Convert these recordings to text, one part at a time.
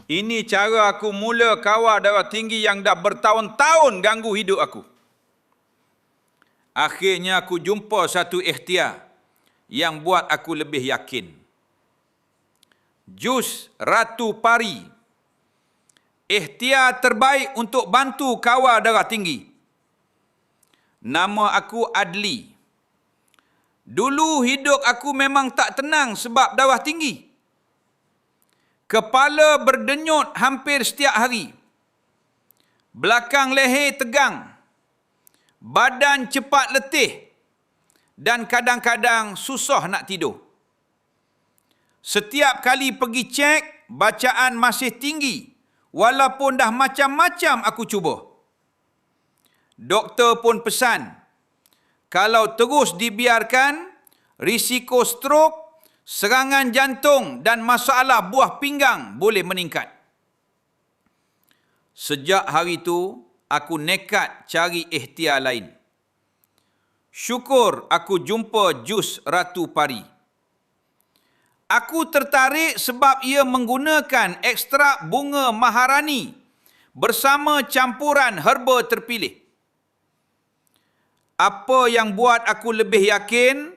Ini cara aku mula kawal darah tinggi yang dah bertahun-tahun ganggu hidup aku. Akhirnya aku jumpa satu ikhtiar yang buat aku lebih yakin. Jus Ratu Pari, ikhtiar terbaik untuk bantu kawal darah tinggi. Nama aku Adli. Dulu hidup aku memang tak tenang sebab darah tinggi. Kepala berdenyut hampir setiap hari. Belakang leher tegang. Badan cepat letih. Dan kadang-kadang susah nak tidur. Setiap kali pergi cek, bacaan masih tinggi. Walaupun dah macam-macam aku cuba. Doktor pun pesan, kalau terus dibiarkan, risiko strok, serangan jantung dan masalah buah pinggang boleh meningkat. Sejak hari itu, aku nekat cari ikhtiar lain. Syukur aku jumpa jus Ratu Pari. Aku tertarik sebab ia menggunakan ekstrak bunga maharani bersama campuran herba terpilih. Apa yang buat aku lebih yakin,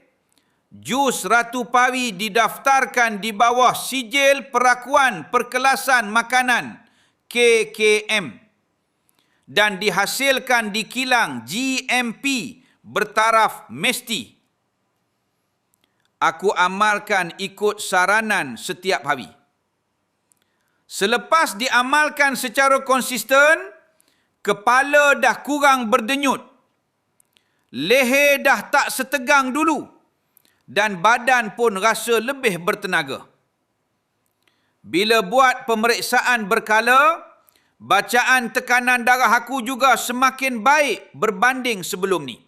jus Ratu Pari didaftarkan di bawah Sijil Perakuan Perkelasan Makanan KKM dan dihasilkan di kilang GMP bertaraf mesti. Aku amalkan ikut saranan setiap hari. Selepas diamalkan secara konsisten, kepala dah kurang berdenyut. Leher dah tak setegang dulu dan badan pun rasa lebih bertenaga. Bila buat pemeriksaan berkala, bacaan tekanan darah aku juga semakin baik berbanding sebelum ni.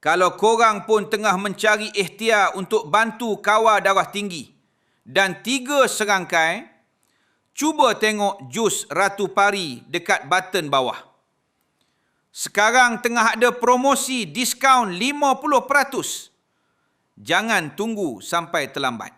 Kalau korang pun tengah mencari ikhtiar untuk bantu kawal darah tinggi dan 3 serangkai, cuba tengok jus Ratu Pari dekat button bawah. Sekarang tengah ada promosi diskaun 50%. Jangan tunggu sampai terlambat.